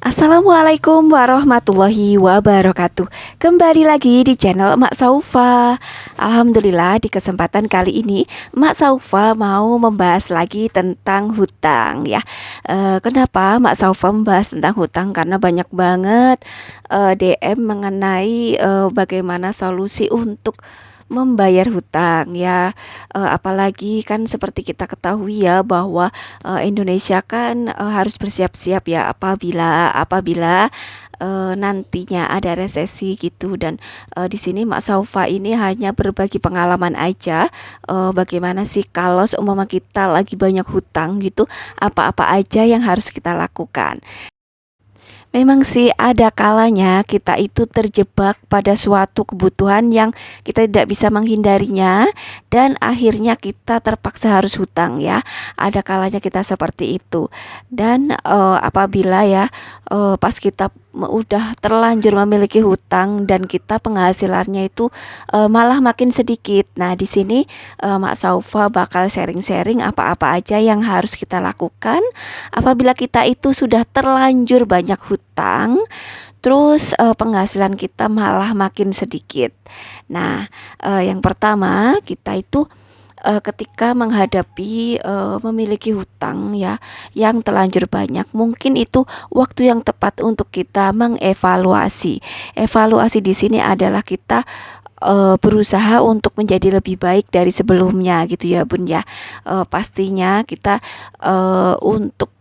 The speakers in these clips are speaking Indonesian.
Assalamualaikum warahmatullahi wabarakatuh. Kembali lagi di channel Emak Saufa. Alhamdulillah di kesempatan kali ini Emak Saufa mau membahas lagi tentang hutang ya. Kenapa Emak Saufa membahas tentang hutang? Karena banyak banget DM mengenai bagaimana solusi untuk membayar hutang ya. Apalagi kan seperti kita ketahui ya bahwa Indonesia kan harus bersiap-siap ya apabila nantinya ada resesi gitu. Dan di sini Mak Saufa ini hanya berbagi pengalaman aja, bagaimana sih kalau seumpama kita lagi banyak hutang gitu, apa-apa aja yang harus kita lakukan. Memang sih ada kalanya kita itu terjebak pada suatu kebutuhan yang kita tidak bisa menghindarinya dan akhirnya kita terpaksa harus hutang ya. Ada kalanya kita seperti itu. Dan apabila ya pas kita udah terlanjur memiliki hutang dan kita penghasilannya itu malah makin sedikit. Nah, di sini Mak Saufa bakal sharing-sharing apa-apa aja yang harus kita lakukan apabila kita itu sudah terlanjur banyak hutang, terus penghasilan kita malah makin sedikit. Nah, yang pertama kita itu ketika menghadapi memiliki hutang ya yang terlanjur banyak, mungkin itu waktu yang tepat untuk kita mengevaluasi. Evaluasi di sini adalah kita berusaha untuk menjadi lebih baik dari sebelumnya gitu ya Bun ya. Pastinya kita untuk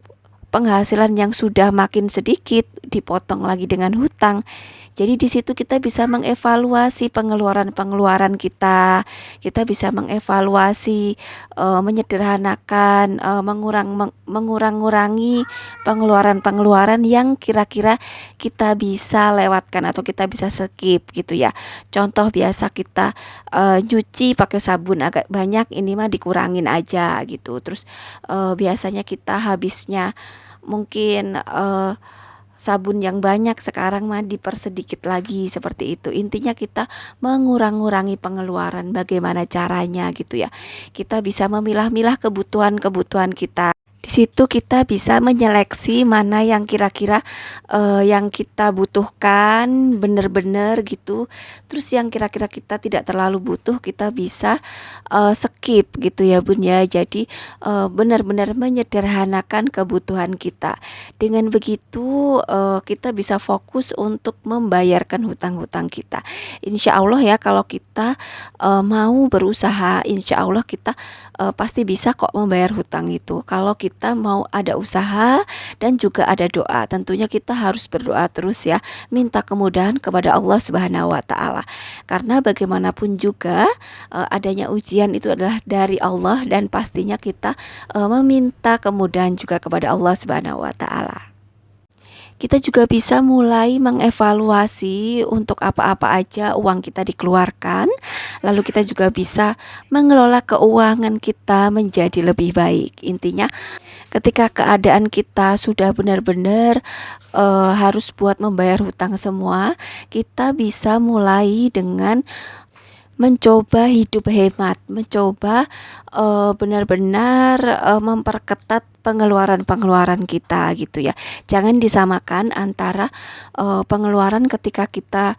penghasilan yang sudah makin sedikit dipotong lagi dengan hutang. Jadi di situ kita bisa mengevaluasi pengeluaran-pengeluaran kita. Kita bisa mengevaluasi, menyederhanakan, mengurang-ngurangi pengeluaran-pengeluaran yang kira-kira kita bisa lewatkan atau kita bisa skip gitu ya. Contoh biasa kita nyuci pakai sabun agak banyak, ini mah dikurangin aja gitu. Terus biasanya kita habisnya mungkin sabun yang banyak, sekarang mah dipersedikit lagi seperti itu. Intinya kita mengurang-ngurangi pengeluaran. Bagaimana caranya gitu ya. Kita bisa memilah-milah kebutuhan-kebutuhan kita. Di situ kita bisa menyeleksi mana yang kira-kira yang kita butuhkan bener-bener gitu. Terus yang kira-kira kita tidak terlalu butuh kita bisa skip gitu ya Bun ya. Jadi benar-benar menyederhanakan kebutuhan kita. Dengan begitu kita bisa fokus untuk membayarkan hutang-hutang kita. Insya Allah ya kalau kita mau berusaha, insya Allah kita pasti bisa kok membayar hutang itu. Kalau kita mau ada usaha dan juga ada doa, tentunya kita harus berdoa terus ya, minta kemudahan kepada Allah Subhanahu wa taala. Karena bagaimanapun juga adanya ujian itu adalah dari Allah dan pastinya kita meminta kemudahan juga kepada Allah Subhanahu wa taala. Kita juga bisa mulai mengevaluasi untuk apa-apa aja uang kita dikeluarkan. Lalu kita juga bisa mengelola keuangan kita menjadi lebih baik. Intinya ketika keadaan kita sudah benar-benar harus buat membayar hutang semua, kita bisa mulai dengan mencoba hidup hemat, mencoba benar-benar memperketat pengeluaran-pengeluaran kita gitu ya. Jangan disamakan antara pengeluaran ketika kita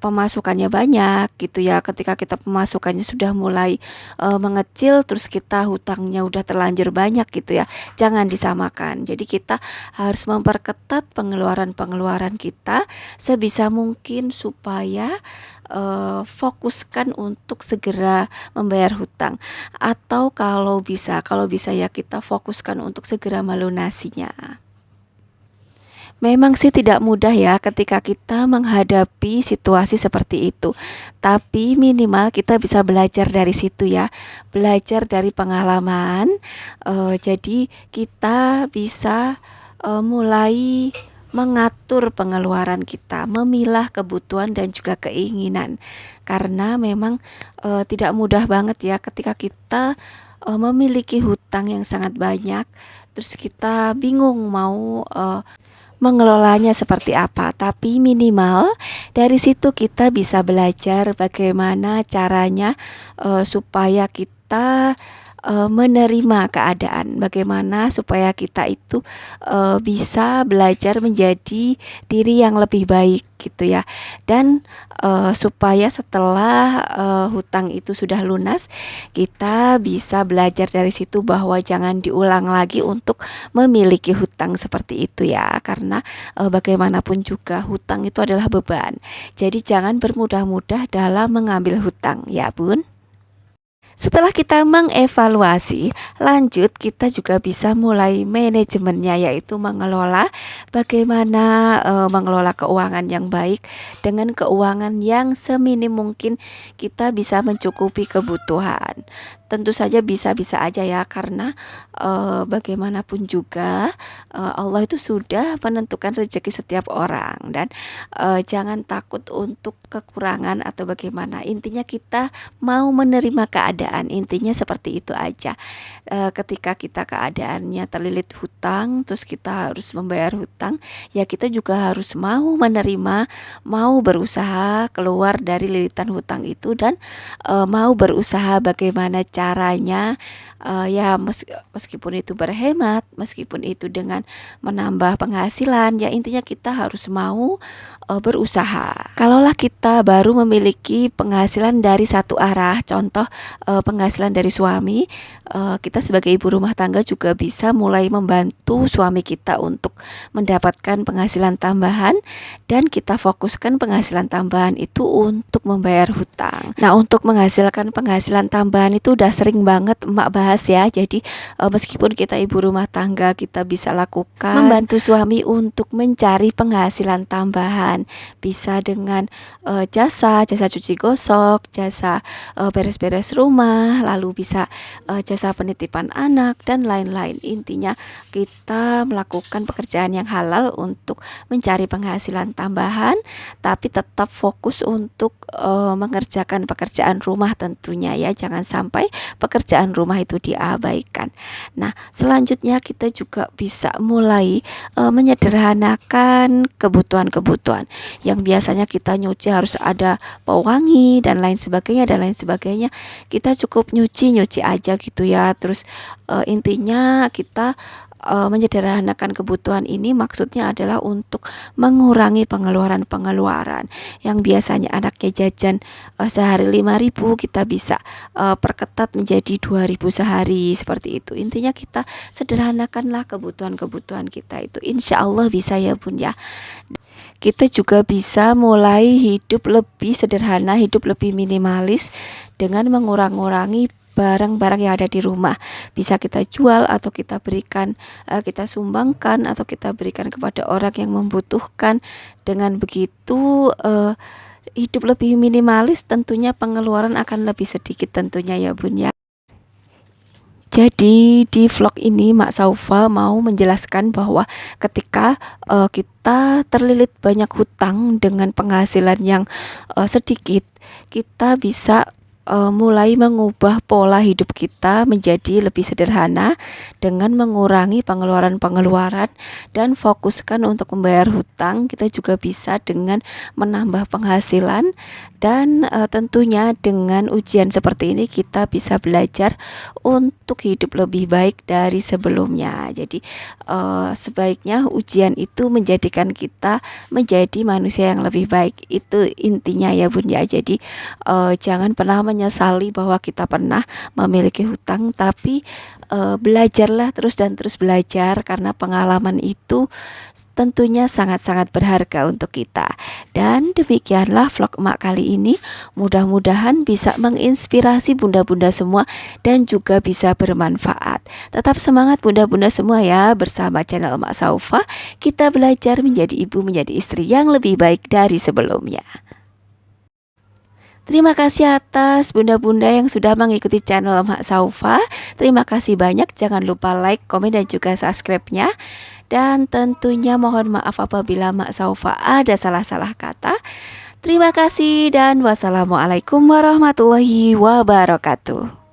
pemasukannya banyak gitu ya. Ketika kita pemasukannya sudah mulai mengecil, terus kita hutangnya udah terlanjur banyak gitu ya. Jangan disamakan. Jadi kita harus memperketat pengeluaran-pengeluaran kita sebisa mungkin supaya fokuskan untuk segera membayar hutang, atau kalau bisa ya kita fokuskan untuk segera melunasinya. Memang sih tidak mudah ya ketika kita menghadapi situasi seperti itu. Tapi minimal kita bisa belajar dari situ ya. Belajar dari pengalaman. Jadi kita bisa mulai mengatur pengeluaran kita, memilah kebutuhan dan juga keinginan. Karena memang tidak mudah banget ya ketika kita memiliki hutang yang sangat banyak, terus kita bingung mau mengelolanya seperti apa. Tapi minimal dari situ kita bisa belajar bagaimana caranya supaya kita menerima keadaan. Bagaimana supaya kita itu bisa belajar menjadi diri yang lebih baik gitu ya. Dan supaya setelah hutang itu sudah lunas, kita bisa belajar dari situ bahwa jangan diulang lagi untuk memiliki hutang seperti itu ya. Karena bagaimanapun juga hutang itu adalah beban. Jadi jangan bermudah-mudah dalam mengambil hutang ya Bun. Setelah kita mengevaluasi, lanjut kita juga bisa mulai manajemennya, yaitu mengelola bagaimana mengelola keuangan yang baik dengan keuangan yang seminim mungkin kita bisa mencukupi kebutuhan. Tentu saja bisa-bisa aja ya, karena bagaimanapun juga Allah itu sudah menentukan rezeki setiap orang, dan jangan takut untuk kekurangan atau bagaimana. Intinya kita mau menerima keadaan, intinya seperti itu aja. Ketika kita keadaannya terlilit hutang, terus kita harus membayar hutang, ya kita juga harus mau menerima, mau berusaha keluar dari lilitan hutang itu, dan mau berusaha bagaimana caranya, ya meskipun itu berhemat, meskipun itu dengan menambah penghasilan, ya intinya kita harus mau berusaha. Kalaulah kita baru memiliki penghasilan dari satu arah, contoh penghasilan dari suami, kita sebagai ibu rumah tangga juga bisa mulai membantu suami kita untuk mendapatkan penghasilan tambahan, dan kita fokuskan penghasilan tambahan itu untuk membayar hutang. Nah, untuk menghasilkan penghasilan tambahan itu udah sering banget emak bahas ya. Jadi meskipun kita ibu rumah tangga, kita bisa lakukan membantu suami untuk mencari penghasilan tambahan. Bisa dengan jasa cuci gosok, jasa beres-beres rumah, lalu bisa jasa penitipan anak dan lain-lain. Intinya kita melakukan pekerjaan yang halal untuk mencari penghasilan tambahan, tapi tetap fokus untuk mengerjakan pekerjaan rumah tentunya ya. Jangan sampai pekerjaan rumah itu diabaikan. Nah, selanjutnya kita juga bisa mulai menyederhanakan kebutuhan-kebutuhan yang biasanya kita nyuci harus ada pewangi dan lain sebagainya. Kita cukup nyuci aja gitu ya. Terus intinya kita menyederhanakan kebutuhan ini maksudnya adalah untuk mengurangi pengeluaran yang biasanya anaknya jajan sehari 5.000, kita bisa perketat menjadi 2.000 sehari, seperti itu. Intinya kita sederhanakanlah kebutuhan-kebutuhan kita itu, insya Allah bisa ya Bun ya. Kita juga bisa mulai hidup lebih sederhana, hidup lebih minimalis dengan mengurangi barang-barang yang ada di rumah. Bisa kita jual atau kita berikan, kita sumbangkan atau kita berikan kepada orang yang membutuhkan. Dengan begitu hidup lebih minimalis, tentunya pengeluaran akan lebih sedikit tentunya ya Bun ya. Jadi di vlog ini Mak Saufa mau menjelaskan bahwa ketika kita terlilit banyak hutang dengan penghasilan yang sedikit, kita bisa mulai mengubah pola hidup kita menjadi lebih sederhana dengan mengurangi pengeluaran dan fokuskan untuk membayar hutang. Kita juga bisa dengan menambah penghasilan, dan tentunya dengan ujian seperti ini kita bisa belajar untuk hidup lebih baik dari sebelumnya. Jadi sebaiknya ujian itu menjadikan kita menjadi manusia yang lebih baik. Itu intinya ya Bun ya. Jadi jangan pernah menyesali bahwa kita pernah memiliki hutang, tapi belajarlah terus belajar, karena pengalaman itu tentunya sangat-sangat berharga untuk kita. Dan demikianlah vlog emak kali ini, mudah-mudahan bisa menginspirasi bunda-bunda semua dan juga bisa bermanfaat. Tetap semangat bunda-bunda semua ya, bersama channel Mak Saufa kita belajar menjadi ibu, menjadi istri yang lebih baik dari sebelumnya. Terima kasih atas bunda-bunda yang sudah mengikuti channel Mak Saufa. Terima kasih banyak. Jangan lupa like, komen, dan juga subscribe-nya. Dan tentunya mohon maaf apabila Mak Saufa ada salah-salah kata. Terima kasih dan wassalamualaikum warahmatullahi wabarakatuh.